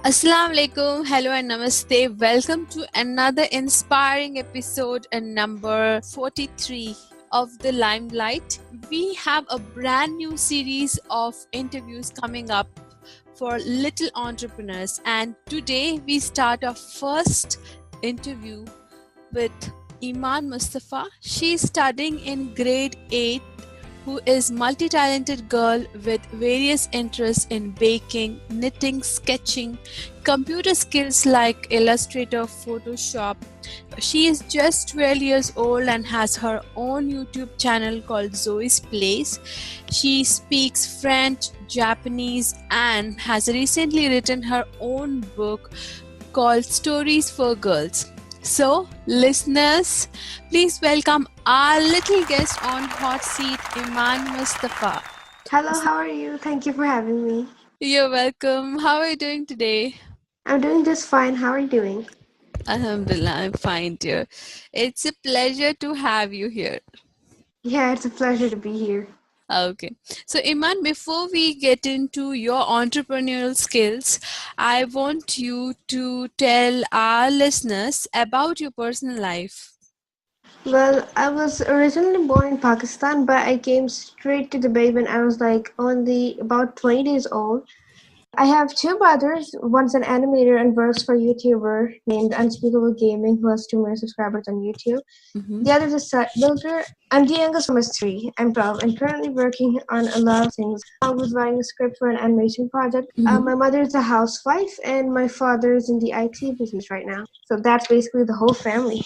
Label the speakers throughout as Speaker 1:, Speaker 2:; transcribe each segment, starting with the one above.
Speaker 1: Assalamu alaikum, hello and namaste. Welcome to another inspiring episode and number 43 of The Limelight. We have a brand new series of interviews coming up for little entrepreneurs, and today we start our first interview with Emaan Mustafa. She's studying in grade 8, who is multi-talented girl with various interests in baking, knitting, sketching, computer skills like Illustrator, Photoshop. She is just 12 years old and has her own YouTube channel called Zoe's Place. She speaks French, Japanese, and has recently written her own book called Stories for Girls. So, listeners, please welcome our little guest on Hot Seat, Emaan Mustafa.
Speaker 2: Hello, how are you? Thank you for having me.
Speaker 1: You're welcome. How are you doing today?
Speaker 2: I'm doing just fine. How are you doing?
Speaker 1: Alhamdulillah, I'm fine, dear. It's a pleasure to have you here.
Speaker 2: Yeah, it's a pleasure to be here.
Speaker 1: Okay. So, Emaan, before we get into your entrepreneurial skills, I want you to tell our listeners about your personal life.
Speaker 2: Well, I was originally born in Pakistan, but I came straight to Dubai when I was like only about 20 days old. I have two brothers. One's an animator and works for a YouTuber named Unspeakable Gaming, who has 2 million subscribers on YouTube.
Speaker 1: Mm-hmm.
Speaker 2: The other is a set builder. I'm the youngest from us three. I'm 12 and currently working on a lot of things. I was writing a script for an animation project. My mother is a housewife and my father is in the IT business right now. So that's basically the whole family.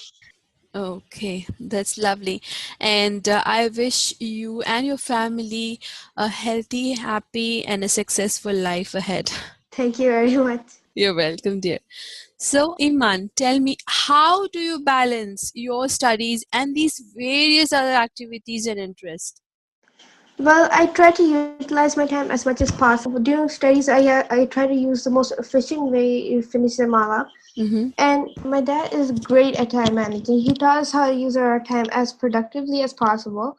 Speaker 1: Okay, that's lovely. And I wish you and your family a healthy, happy, and a successful life ahead.
Speaker 2: Thank you very much.
Speaker 1: You're welcome, dear. So, Emaan, tell me, how do you balance your studies and these various other activities and interests?
Speaker 2: Well, I try to utilize my time as much as possible. During studies, I try to use the most efficient way to finish them all up.
Speaker 1: Mm-hmm.
Speaker 2: And my dad is great at time managing. He taught us how to use our time as productively as possible.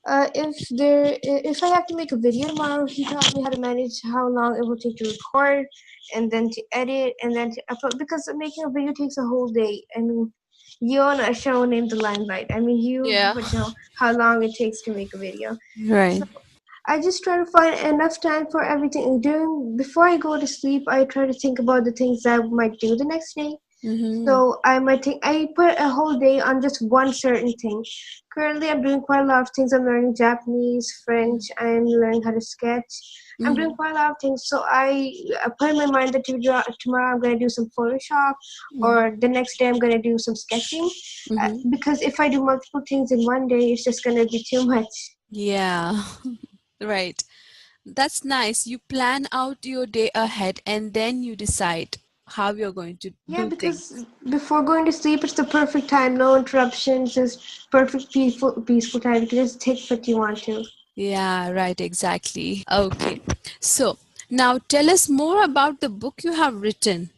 Speaker 2: If I have to make a video tomorrow, he taught me how to manage how long it will take to record, and then to edit, and then to upload. Because making a video takes a whole day. I mean, you own a show named The Limelight. I mean, you
Speaker 1: Yeah.
Speaker 2: would know how long it takes to make a video.
Speaker 1: Right.
Speaker 2: So I just try to find enough time for everything. During before I go to sleep, I try to think about the things I might do the next day.
Speaker 1: Mm-hmm.
Speaker 2: So I put a whole day on just one certain thing. Currently, I'm doing quite a lot of things. I'm learning Japanese, French. I'm learning how to sketch. I'm doing quite a lot of things. So I put in my mind that tomorrow I'm going to do some Photoshop, or the next day I'm going to do some sketching. Because if I do multiple things in one day, it's just going to be too much.
Speaker 1: Yeah. Right. That's nice. You plan out your day ahead and then you decide how you're going to
Speaker 2: Yeah,
Speaker 1: do things.
Speaker 2: because before going to sleep, it's the perfect time. No interruptions. Just perfect, peaceful time. You can just take what you want to.
Speaker 1: Yeah, right, exactly. Okay. So, now tell us more about the book you have written.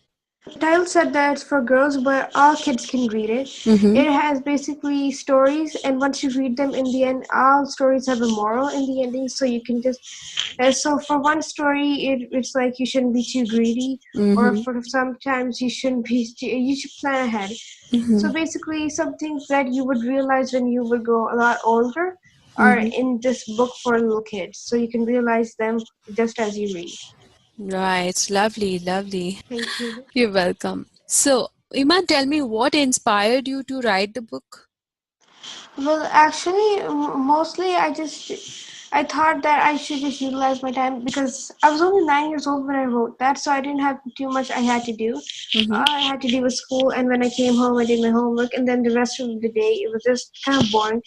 Speaker 2: The title said that it's for girls, but all kids can read it.
Speaker 1: Mm-hmm.
Speaker 2: It has basically stories, and once you read them, in the end, all stories have a moral in the ending. So you can just, so for one story, it's like you shouldn't be too greedy, or for sometimes you shouldn't be. You should plan ahead. So basically, some things that you would realize when you would go a lot older are in this book for little kids. So you can realize them just as you read.
Speaker 1: Right, lovely, lovely.
Speaker 2: Thank you.
Speaker 1: You're welcome. So, Iman, tell me what inspired you to write the book?
Speaker 2: Well, actually, mostly I thought that I should just utilize my time because I was only 9 years old when I wrote that, so I didn't have too much I had to do. All I had to do was school, and when I came home, I did my homework, and then the rest of the day, it was just kind of boring.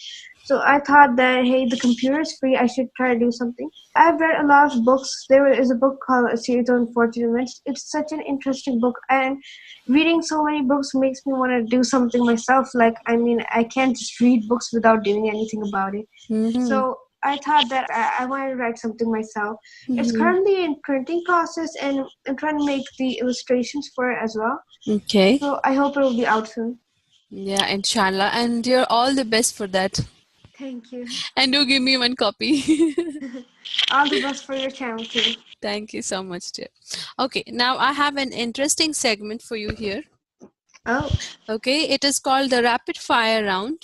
Speaker 2: So I thought that, hey, the computer is free, I should try to do something. I've read a lot of books. There is a book called A Series of Unfortunate Events. It's such an interesting book, and reading so many books makes me want to do something myself. Like, I mean, I can't just read books without doing anything about it. So I thought that I wanted to write something myself. It's currently in printing process, and I'm trying to make the illustrations for it as well.
Speaker 1: Okay.
Speaker 2: So I hope it will be out soon.
Speaker 1: Yeah, inshallah. And you're all the best for that.
Speaker 2: Thank you.
Speaker 1: And do give me one copy.
Speaker 2: All the best for your channel too.
Speaker 1: Thank you so much, dear. Okay, now I have an interesting segment for you here.
Speaker 2: Oh.
Speaker 1: Okay, it is called the rapid fire round.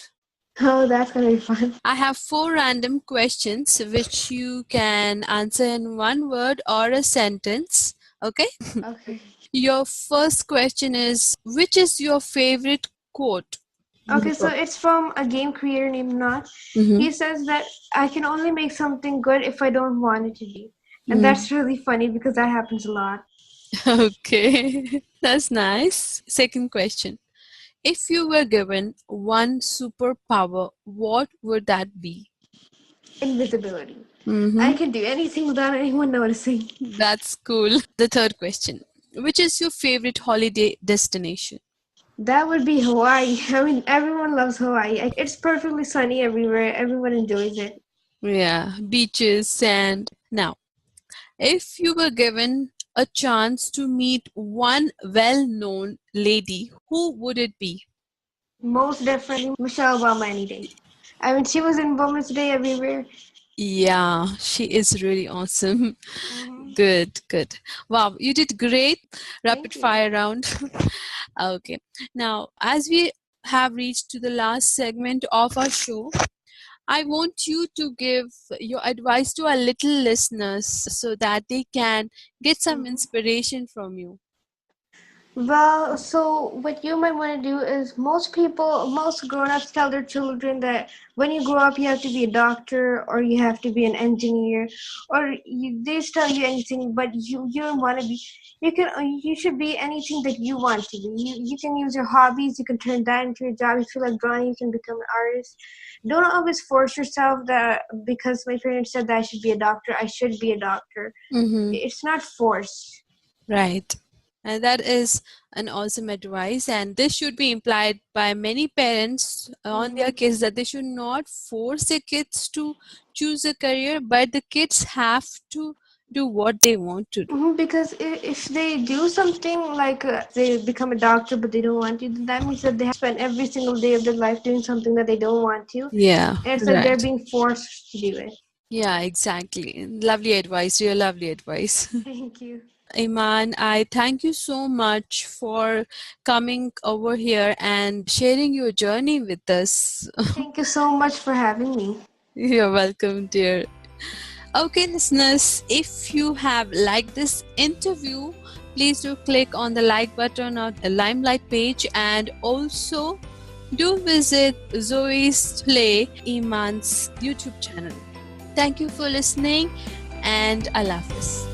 Speaker 2: Oh, that's gonna be fun.
Speaker 1: I have 4 random questions which you can answer in one word or a sentence. Okay?
Speaker 2: Okay.
Speaker 1: Your first question is, which is your favorite quote?
Speaker 2: Okay, so it's from a game creator named Not.
Speaker 1: Mm-hmm.
Speaker 2: He says that I can only make something good if I don't want it to be. And
Speaker 1: Mm.
Speaker 2: that's really funny because that happens a lot.
Speaker 1: Okay, that's nice. Second question. If you were given one superpower, what would that be?
Speaker 2: Invisibility. I
Speaker 1: Mm-hmm.
Speaker 2: can do anything without anyone noticing.
Speaker 1: That's cool. The third question. Which is your favorite holiday destination?
Speaker 2: That would be Hawaii. I mean, everyone loves Hawaii. It's perfectly sunny everywhere. Everyone enjoys it.
Speaker 1: Yeah, beaches, sand. Now, if you were given a chance to meet one well known lady, who would it be?
Speaker 2: Most definitely Michelle Obama any day. I mean, she was in Women's Day everywhere.
Speaker 1: Yeah, she is really awesome.
Speaker 2: Mm-hmm.
Speaker 1: Good, good. Wow, you did great. Rapid
Speaker 2: Thank you.
Speaker 1: fire round. Okay. Now, as we have reached to the last segment of our show, I want you to give your advice to our little listeners so that they can get some
Speaker 2: Mm-hmm.
Speaker 1: inspiration from you.
Speaker 2: Well, so what you might want to do is most grown-ups tell their children that when you grow up, you have to be a doctor or you have to be an engineer, or they just tell you anything, but you don't want to be. You should be anything that you want to be. You can use your hobbies. You can turn that into your job. If you like drawing, you can become an artist. Don't always force yourself that because my parents said that I should be a doctor, I should be a doctor.
Speaker 1: Mm-hmm.
Speaker 2: It's not forced.
Speaker 1: Right. And that is an awesome advice. And this should be implied by many parents on their
Speaker 2: Mm-hmm.
Speaker 1: kids that they should not force their kids to choose a career, but the kids have to do what they want to do.
Speaker 2: Because if they do something like they become a doctor but they don't want to, then that means that they have to spend every single day of their life doing something that they don't want to.
Speaker 1: Yeah,
Speaker 2: And it's like they're
Speaker 1: right.
Speaker 2: being forced to do it.
Speaker 1: Yeah, exactly. Lovely advice, real lovely advice.
Speaker 2: Thank you.
Speaker 1: Emaan, I thank you so much for coming over here and sharing your journey with us.
Speaker 2: Thank you so much for having me.
Speaker 1: You're welcome, dear. Okay, listeners, if you have liked this interview, please do click on the like button on the Limelight page and also do visit Zoe's Play Eman's YouTube channel. Thank you for listening and Allah Hafiz.